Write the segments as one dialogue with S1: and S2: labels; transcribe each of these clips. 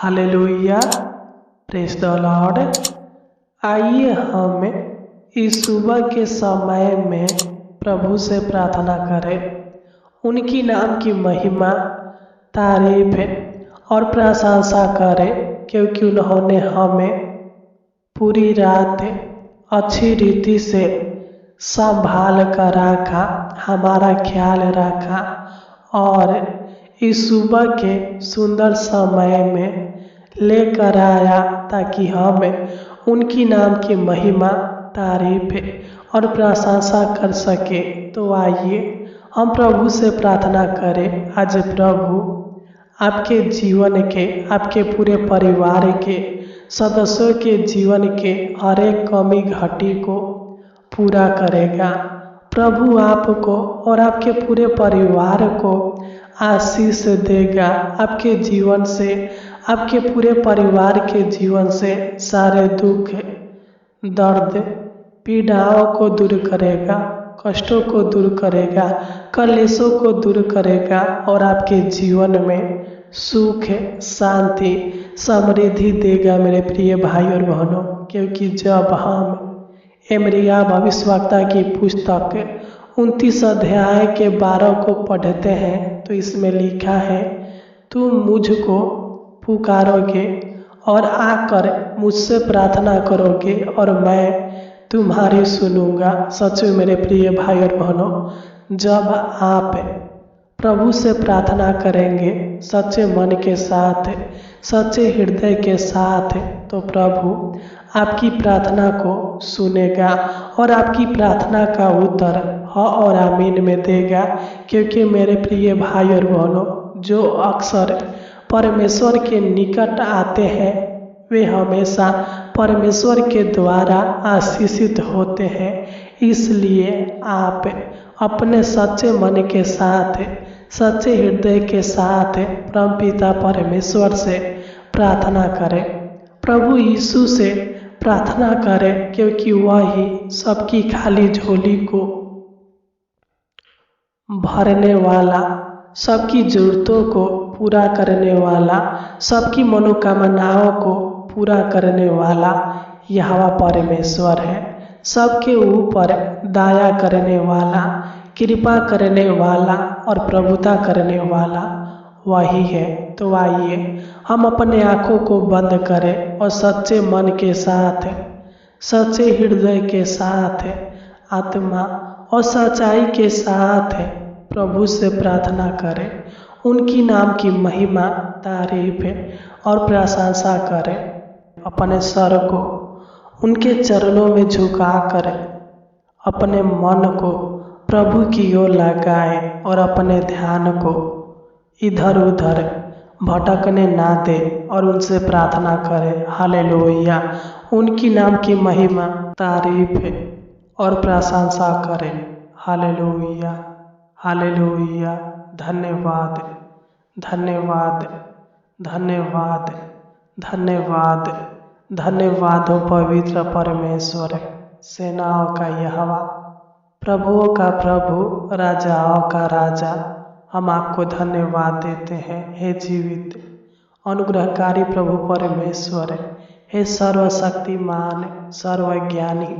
S1: Hallelujah, praise the Lord. आइए हम इस सुबह के समय में प्रभु से प्रार्थना करें, उनकी नाम की महिमा, तारीफ और प्रशंसा करें, क्योंकि उन्होंने हमें पूरी रात अच्छी रीति से संभाल कर रखा, हमारा ख्याल रखा और इस सुबह के सुंदर समय में लेकर आया ताकि हम उनकी नाम की महिमा, तारीफ और प्रशंसा कर सके। तो आइए हम प्रभु से प्रार्थना करें। आज प्रभु आपके जीवन के, आपके पूरे परिवार के सदस्यों के जीवन के हर एक कमी घटी को पूरा करेगा। प्रभु आपको और आपके पूरे परिवार को आशीष देगा। आपके जीवन से, आपके पूरे परिवार के जीवन से सारे दुख, दर्द, पीड़ाओं को दूर करेगा, कष्टों को दूर करेगा, कलेशों को दूर करेगा और आपके जीवन में सुख, शांति, समृद्धि देगा मेरे प्रिय भाई और बहनों। क्योंकि जब हम यिर्मयाह भविष्यवक्ता की पुस्तक 29 अध्याय के 12 को पढ़ते हैं तो इसमें लिखा है, तुम मुझको पुकारोगे और आकर मुझसे प्रार्थना करोगे और मैं तुम्हारी सुनूंगा। सच में मेरे प्रिय भाई और बहनों, जब आप प्रभु से प्रार्थना करेंगे सच्चे मन के साथ, सच्चे हृदय के साथ, तो प्रभु आपकी प्रार्थना को सुनेगा और आपकी प्रार्थना का उत्तर हाँ और आमीन में देगा। क्योंकि मेरे प्रिय भाई और बहनों, जो अक्सर परमेश्वर के निकट आते हैं वे हमेशा परमेश्वर के द्वारा आशीषित होते हैं। इसलिए आप अपने सच्चे मन के साथ, सच्चे हृदय के साथ परमपिता परमेश्वर से प्रार्थना करें, प्रभु यीशु से प्रार्थना करें, क्योंकि वह ही सबकी खाली झोली को भरने वाला, सबकी जरूरतों को पूरा करने वाला, सबकी मनोकामनाओं को पूरा करने वाला यहोवा परमेश्वर है। सबके ऊपर दया करने वाला, कृपा करने वाला और प्रभुता करने वाला वही है। तो आइए हम अपने आँखों को बंद करें और सच्चे मन के साथ, सच्चे हृदय के साथ, आत्मा और सच्चाई के साथ प्रभु से प्रार्थना करें, उनकी नाम की महिमा, तारीफ और प्रशंसा करें। अपने सर को उनके चरणों में झुका कर अपने मन को प्रभु की ओर लगाएं और अपने ध्यान को इधर उधर भटकने ना दे और उनसे प्रार्थना करें। हालेलुया, उनकी नाम की महिमा, तारीफ और प्रशंसा करें। Hallelujah, hallelujah. धन्यवाद, धन्यवाद, धन्यवाद, धन्यवाद, धन्यवाद हो पवित्र परमेश्वर, सेनाओं का यहोवा, प्रभुओं का प्रभु, राजाओं का राजा। हम आपको धन्यवाद देते हैं हे जीवित अनुग्रहकारी प्रभु परमेश्वर, हे सर्वशक्तिमान, सर्वज्ञानी,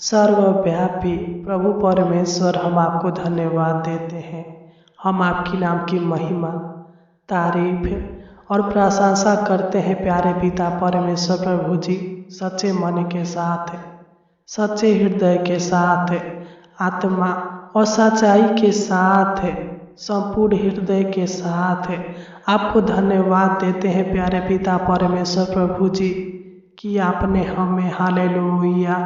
S1: सर्वव्यापी प्रभु परमेश्वर। हम आपको धन्यवाद देते हैं। हम आपकी नाम की महिमा, तारीफ और प्रशंसा करते हैं प्यारे पिता परमेश्वर प्रभु जी। सच्चे मन के साथ, सच्चे हृदय के साथ, आत्मा और सच्चाई के साथ, संपूर्ण हृदय के साथ आपको धन्यवाद देते हैं प्यारे पिता परमेश्वर प्रभु जी कि आपने हमें हालेलुया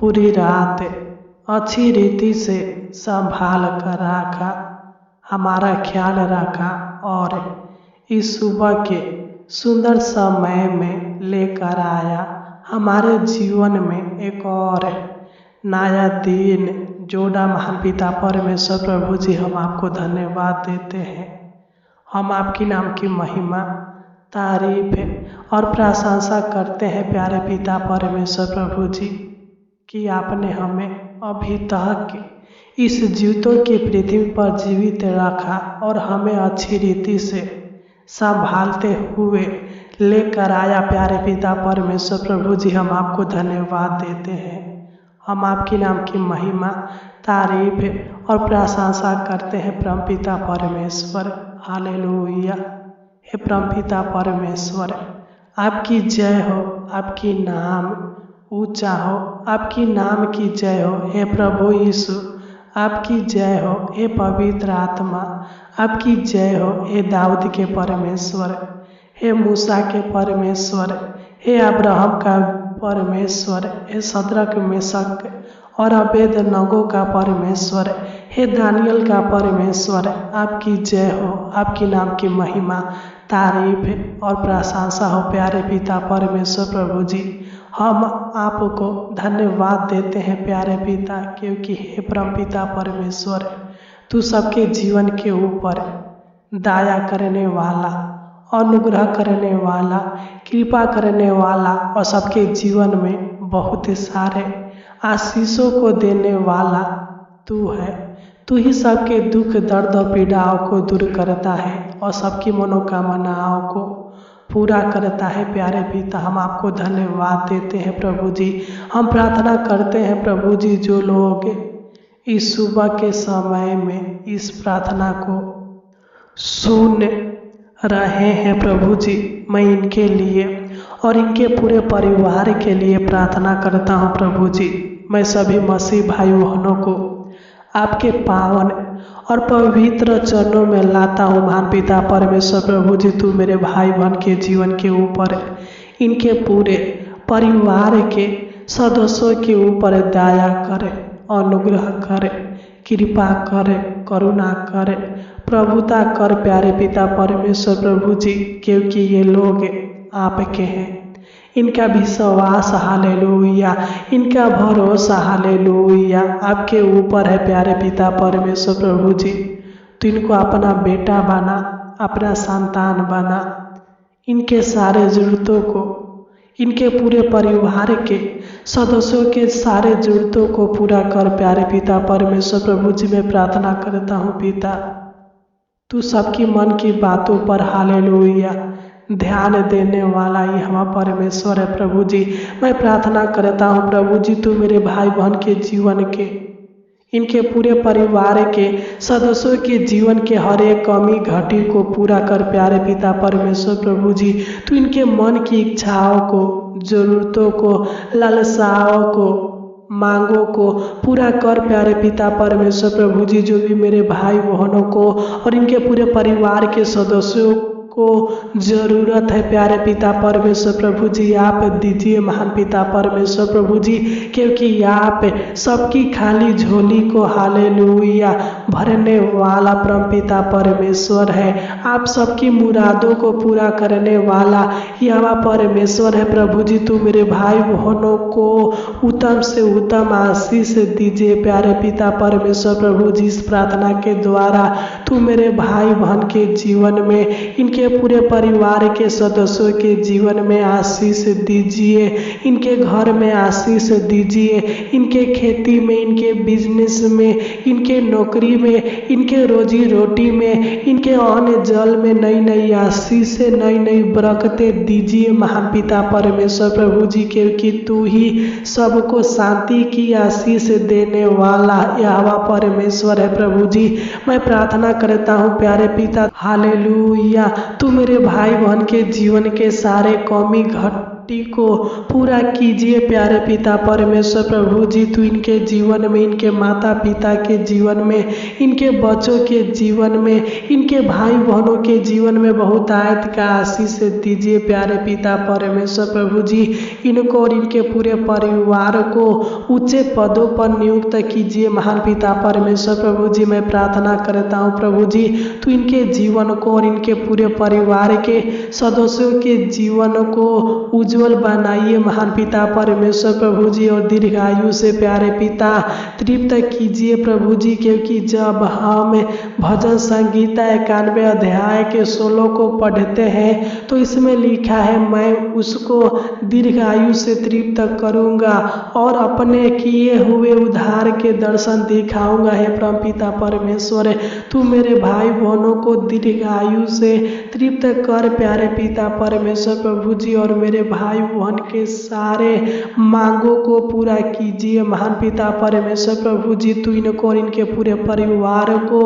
S1: पूरी रात अच्छी रीति से संभाल कर रखा, हमारा ख्याल रखा और इस सुबह के सुंदर समय में लेकर आया। हमारे जीवन में एक और नया दिन जोड़ा। महान पिता परमेश्वर प्रभु जी, हम आपको धन्यवाद देते हैं। हम आपकी नाम की महिमा, तारीफ और प्रशंसा करते हैं प्यारे पिता परमेश्वर प्रभु जी कि आपने हमें अभी तक इस जीवितों की पृथ्वी पर जीवित रखा और हमें अच्छी रीति से संभालते हुए लेकर आया प्यारे पिता परमेश्वर प्रभु जी, हम आपको धन्यवाद देते हैं। हम आपके नाम की महिमा, तारीफ और प्रशंसा करते हैं परम पिता परमेश्वर। हालेलुया। हे परम पिता परमेश्वर, आपकी जय हो, आपकी नाम ऊंचा हो, आपकी नाम की जय हो। हे प्रभु यीशु, आपकी जय हो। हे पवित्र आत्मा, आपकी जय हो। हे दाऊद के परमेश्वर, हे मूसा के परमेश्वर, हे अब्राहम का परमेश्वर, हे सदरक मेशक और अबेदनगो का परमेश्वर, हे दानियल का परमेश्वर, आपकी जय हो। आपकी नाम की महिमा, तारीफ और प्रशंसा हो प्यारे पिता परमेश्वर प्रभु जी। हम आपको धन्यवाद देते हैं प्यारे पिता, क्योंकि हे परम पिता परमेश्वर, तू सबके जीवन के ऊपर दया करने वाला, अनुग्रह करने वाला, कृपा करने वाला और सबके जीवन में बहुत सारे आशीषों को देने वाला तू है। तू ही सबके दुख, दर्द और पीड़ाओं को दूर करता है और सबकी मनोकामनाओं को पूरा करता है प्यारे पिता। हम आपको धन्यवाद देते हैं प्रभु जी। हम प्रार्थना करते हैं प्रभु जी, जो लोग इस सुबह के समय में इस प्रार्थना को सुन रहे हैं प्रभु जी, मैं इनके लिए और इनके पूरे परिवार के लिए प्रार्थना करता हूँ प्रभु जी। मैं सभी मसीह भाई बहनों को आपके पावन और पवित्र चरणों में लाता हूँ महान पिता परमेश्वर प्रभु जी। तू मेरे भाई बहन के जीवन के ऊपर, इनके पूरे परिवार के सदस्यों के ऊपर दया करे, अनुग्रह करे, कृपा करे, करुणा करे, प्रभुता कर प्यारे पिता परमेश्वर प्रभु जी, क्योंकि ये लोग आपके हैं। इनका विश्वास हालेलुया, इनका भरोसा हालेलुया आपके ऊपर है प्यारे पिता परमेश्वर प्रभु जी। तो इनको अपना बेटा बना, अपना संतान बना, इनके सारे जरूरतों को, इनके पूरे परिवार के सदस्यों के सारे जरूरतों को पूरा कर प्यारे पिता परमेश्वर प्रभु जी। मैं प्रार्थना करता हूँ पिता, तू सबकी मन की बातों पर हालेलुया ध्यान देने वाला ही हमारा परमेश्वर है प्रभु जी। मैं प्रार्थना करता हूँ प्रभु जी, तू मेरे भाई बहन के जीवन के, इनके पूरे परिवार के सदस्यों के जीवन के हर एक कमी घटी को पूरा कर प्यारे पिता परमेश्वर प्रभु जी। तू इनके मन की इच्छाओं को, जरूरतों को, लालसाओं को, मांगों को पूरा कर प्यारे पिता परमेश्वर प्रभु जी। जो भी मेरे भाई बहनों को और इनके पूरे परिवार के सदस्यों को जरूरत है प्यारे पिता परमेश्वर प्रभु जी, आप दीजिए महान पिता परमेश्वर प्रभु जी, क्योंकि आप सबकी खाली झोली को हालेलुया भरने वाला परम पिता परमेश्वर है। आप सबकी मुरादों को पूरा करने वाला यह परमेश्वर है प्रभु जी। तू मेरे भाई बहनों को उत्तम से उत्तम आशीष दीजिए प्यारे पिता परमेश्वर प्रभु जी। इस प्रार्थना के द्वारा तू मेरे भाई बहन के जीवन में, इनके पूरे परिवार के सदस्यों के जीवन में आशीष दीजिए, इनके घर में आशीष दीजिए, इनके खेती में, इनके बिजनेस में, इनके नौकरी में, इनके रोजी रोटी में, इनके अन्न जल में नई नई आशीष, नई नई बरकतें दीजिए महान पिता परमेश्वर प्रभु जी, क्योंकि तू ही सबको शांति की आशीष देने वाला यहोवा परमेश्वर है प्रभु जी। मैं प्रार्थना करता हूँ प्यारे पिता हालेलुया, तू मेरे भाई बहन के जीवन के सारे कमी घटी को पूरा कीजिए प्यारे पिता परमेश्वर प्रभु जी। तू इनके जीवन में, इनके माता पिता के जीवन में, इनके बच्चों के जीवन में, इनके भाई बहनों के जीवन में बहुत आयत का आशीष दीजिए प्यारे पिता परमेश्वर प्रभु जी। इनको और इनके पूरे परिवार को ऊंचे पदों पर नियुक्त कीजिए महान पिता परमेश्वर प्रभु जी। मैं प्रार्थना करता हूँ प्रभु जी, तू इनके जीवन को और इनके पूरे परिवार के सदस्यों के जीवन को उज्जवल बनाइए महान पिता परमेश्वर प्रभु जी, और दीर्घायु से प्यारे पिता तृप्त कीजिए प्रभु जी, क्योंकि जब हम भजन संगीता 91 अध्याय के 16 को पढ़ते हैं तो इसमें लिखा है, मैं उसको दीर्घायु से तृप्त करूंगा और अपने किए हुए उद्धार के दर्शन दिखाऊंगा। हे परम पिता परमेश्वर, तू मेरे भाई बहनों को दीर्घायु से तृप्त कर प्यारे पिता परमेश्वर प्रभु जी। और मेरे भाई बहन के सारे मांगों को पूरा कीजिए महान पिता परमेश्वर प्रभु जी। तू इनको और इनके पूरे परिवार को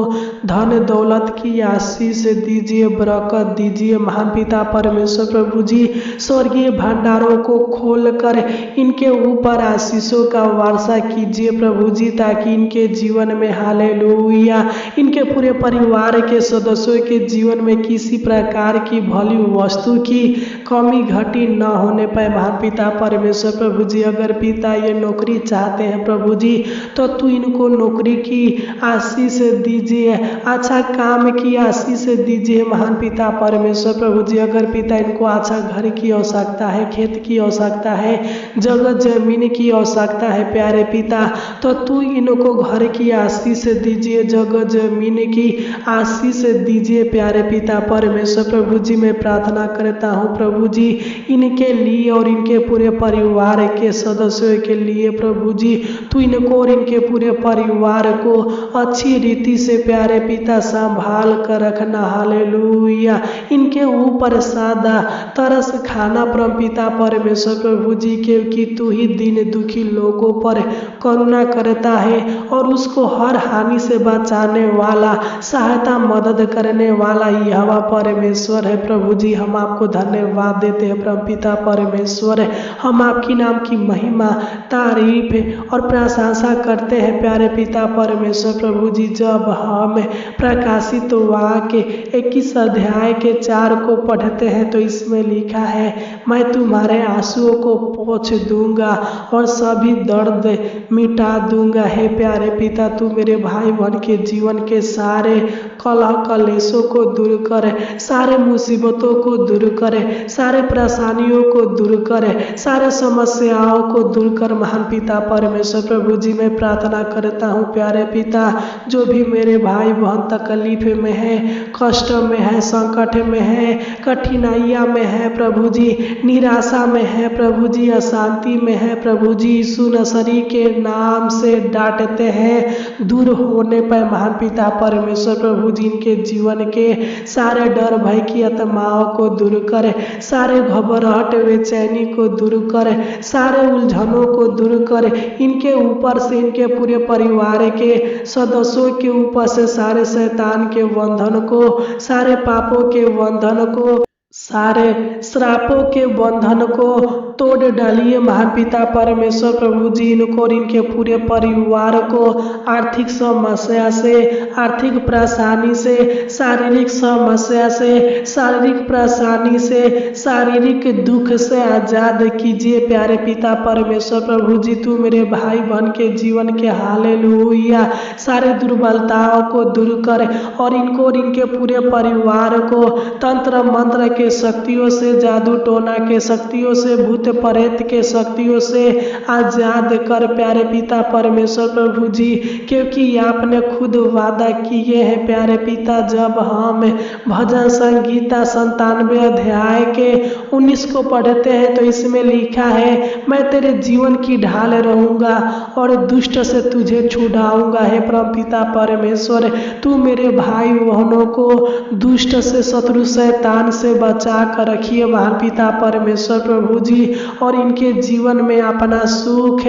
S1: धन दौलत की आशीष दीजिए, बरकत दीजिए महान पिता परमेश्वर प्रभु जी। स्वर्गीय भंडारों को खोल कर इनके ऊपर आशीषों का वर्षा कीजिए प्रभु जी, ताकि इनके जीवन में हालेलुया इनके पूरे परिवार के सदस्यों के जीवन में किसी प्रकार की भली वस्तु की कमी घटी न होने पाए महान पिता परमेश्वर प्रभु जी। अगर पिता ये नौकरी चाहते हैं प्रभु जी, तो तू इनको नौकरी की आशीष दीजिए, अच्छा काम की आशीष दीजिए महान पिता परमेश्वर प्रभु जी। अगर पिता इनको अच्छा घर की आवश्यकता है, खेत की आवश्यकता है, जगह जमीन की आवश्यकता है प्यारे पिता, तो तू इनको घर की आशीष दीजिए, जगह जमीन की आशीष दीजिए प्यारे पिता परमेश्वर प्रभु जी। मैं प्रार्थना करता हूँ प्रभु जी इनके लिए और इनके पूरे परिवार के सदस्यों के लिए प्रभु जी। तू इनको और इनके पूरे परिवार को अच्छी रीति से प्यारे पिता संभाल कर रखना हालेलुया। इनके ऊपर सादा तरस खाना परम पिता परमेश्वर प्रभु जी, क्योंकि तू ही दीन दुखी लोगों पर करुणा करता है और उसको हर हानि से बचाने वाला, सहायता मदद करने वाला यहोवा परमेश्वर है प्रभु जी। हम आपको धन्यवाद देते हैं परम पिता परमेश्वर। हम आपकी नाम की महिमा, तारीफ और प्रशंसा करते हैं प्यारे पिता परमेश्वर प्रभु जी। जब हम प्रकाशित वाक्य 21 अध्याय के 4 को पढ़ते हैं तो इसमें लिखा है, मैं तुम्हारे आंसुओं को पोंछ दूंगा और सभी दर्द मिटा दूंगा। हे प्यारे पिता, तू मेरे भाई बहन के जीवन के सारे कलह कलेशों को दूर करे, सारे मुसीबतों को दूर करे, सारे परेशानियों को दूर करे, सारे समस्याओं को दूर कर महान पिता परमेश्वर प्रभु जी। मैं प्रार्थना करता हूँ प्यारे पिता, जो भी मेरे भाई बहन तकलीफ में है, कष्ट में है, संकट में है, कठिनाइयाँ में है प्रभु जी, निराशा में है प्रभु जी, अशांति में है प्रभु जी, यीशु नसरी के नाम से डांटते हैं दूर होने पर महान पिता परमेश्वर प्रभु जी। इनके जीवन के सारे डर भय की आत्माओं को दूर करे, सारे घबराहट बेचैनी को दूर करे, सारे उलझनों को दूर करे, इनके ऊपर से इनके पूरे परिवार के सदस्यों के ऊपर से सारे शैतान के बंधन को, सारे पापों के बंधन को, सारे श्रापों के बंधन को तोड़ डालिए महान पिता परमेश्वर प्रभु जी। इनको और इनके पूरे परिवार को आर्थिक समस्या से, आर्थिक परेशानी से, शारीरिक समस्या से, शारीरिक परेशानी से, शारीरिक दुख से आजाद कीजिए प्यारे पिता परमेश्वर प्रभु जी। तू मेरे भाई बहन के जीवन के हालेलुया सारे दुर्बलताओं को दूर कर और इनको और इनके पूरे परिवार को तंत्र मंत्र के शक्तियों से, जादू टोना के शक्तियों से, भूत प्रेत के शक्तियों से आजाद कर प्यारे पिता परमेश्वर प्रभु जी। क्योंकि आपने खुद वादा किए हैं प्यारे पिता, जब हम भजन संगीता 97 अध्याय के 19 को पढ़ते हैं तो इसमें लिखा है, मैं तेरे जीवन की ढाल रहूंगा और दुष्ट से तुझे छुड़ाऊंगा। है परम पिता परमेश्वर, तू मेरे भाई बहनों को दुष्ट से, शत्रु शैतान से बचा कर रखिए महान पिता परमेश्वर प्रभु जी। और इनके जीवन में अपना सुख,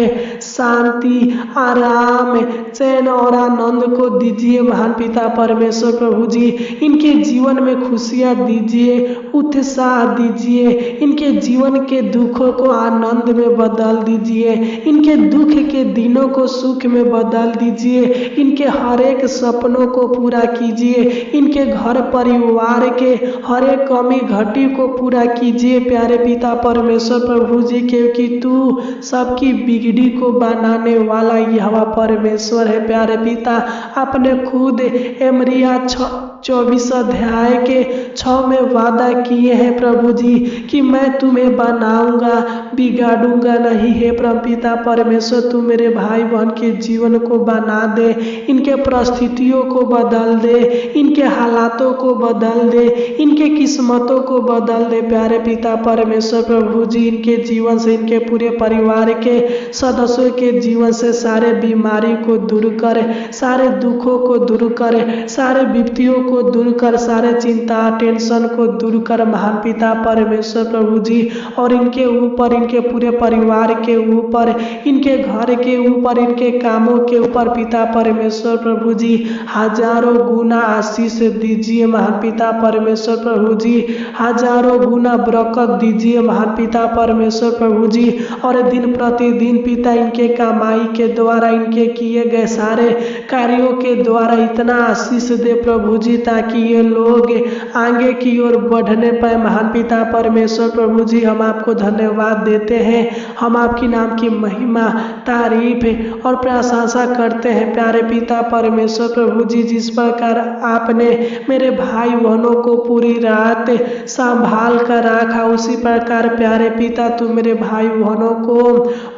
S1: शांति, आराम, चैन और आनंद को दीजिए महान पिता परमेश्वर प्रभु जी। इनके जीवन में खुशियां दीजिए, उत्साह दीजिए, इनके जीवन के दुखों को आनंद में बदल दीजिए, इनके दुख के दिनों को सुख में बदल दीजिए, इनके हर एक सपनों को पूरा कीजिए, इनके घर परिवार के हर एक कमी घटी को पूरा कीजिए प्यारे पिता परमेश्वर प्रभु जी। क्योंकि तू सबकी बिगड़ी को बनाने वाला यहोवा परमेश्वर है प्यारे पिता। आपने खुद एमरिया 24 अध्याय के 6 में वादा किए हैं प्रभु जी कि मैं तुम्हें बनाऊंगा, बिगाड़ूंगा नहीं। है परम पिता परमेश्वर, तू मेरे भाई बहन के जीवन को बना दे, इनके परिस्थितियों को बदल दे, इनके हालातों को बदल दे, इनके किस्मतों को बदल दे प्यारे पिता परमेश्वर प्रभु जी। इनके जीवन से, इनके पूरे परिवार के सदस्यों के जीवन से सारे बीमारी को दूर करे, सारे दुखों को दूर करे, सारे विपत्तियों को दूर कर, सारे चिंता टेंशन को दूर कर महान पिता परमेश्वर प्रभु जी। और इनके ऊपर, इनके पूरे परिवार के ऊपर, इनके घर के ऊपर, इनके कामों के ऊपर पिता परमेश्वर प्रभु जी हजारों गुना आशीष दीजिए महान पिता परमेश्वर प्रभु जी। हजारों गुना बरकत दीजिए महान पिता परमेश्वर प्रभु जी। और दिन प्रतिदिन पिता इनके कमाई के द्वारा, इनके किए गए सारे कार्यों के द्वारा इतना आशीष दे प्रभु जी, ताकि ये लोग आगे की ओर बढ़ने पाए महान पिता परमेश्वर प्रभु जी। हम आपको धन्यवाद देते हैं, हम आपकी नाम की महिमा तारीफ और प्रशंसा करते हैं प्यारे पिता परमेश्वर प्रभु जी। जिस प्रकार आपने मेरे भाई बहनों को पूरी रात संभाल कर रखा, उसी प्रकार प्यारे पिता तू मेरे भाई बहनों को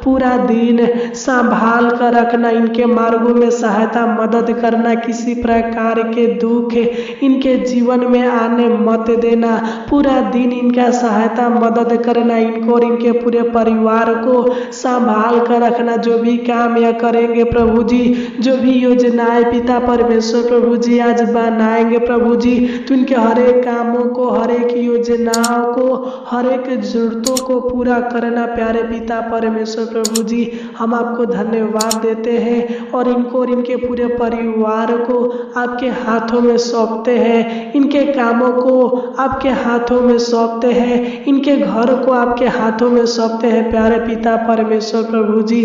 S1: पूरा दिन संभाल कर रखना, इनके मार्गों में सहायता मदद करना, किसी प्रकार के दुख इनके जीवन में आने मत देना, पूरा दिन इनका सहायता मदद करना, इनको और इनके पूरे परिवार को संभाल कर रखना। जो भी काम यह करेंगे प्रभु जी, जो भी योजनाएं पिता परमेश्वर प्रभु जी आज बनाएंगे प्रभु जी, तो इनके हर एक कामों को, हर एक योजनाओं को, हर एक जरूरतों को पूरा करना प्यारे पिता परमेश्वर प्रभु जी। हम आपको धन्यवाद देते हैं और इनको और इनके पूरे परिवार को आपके हाथों में सौंपते हैं, इनके कामों को आपके हाथों में सौंपते हैं, इनके घर को आपके हाथों में सौंपते हैं प्यारे पिता परमेश्वर प्रभु जी।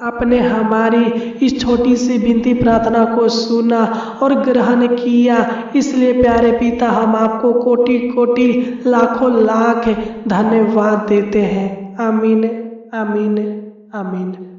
S1: आपने हमारी इस छोटी सी विनती प्रार्थना को सुना और ग्रहण किया, इसलिए प्यारे पिता हम आपको कोटि कोटि लाखों लाख धन्यवाद देते हैं। आमीन, आमीन, आमीन।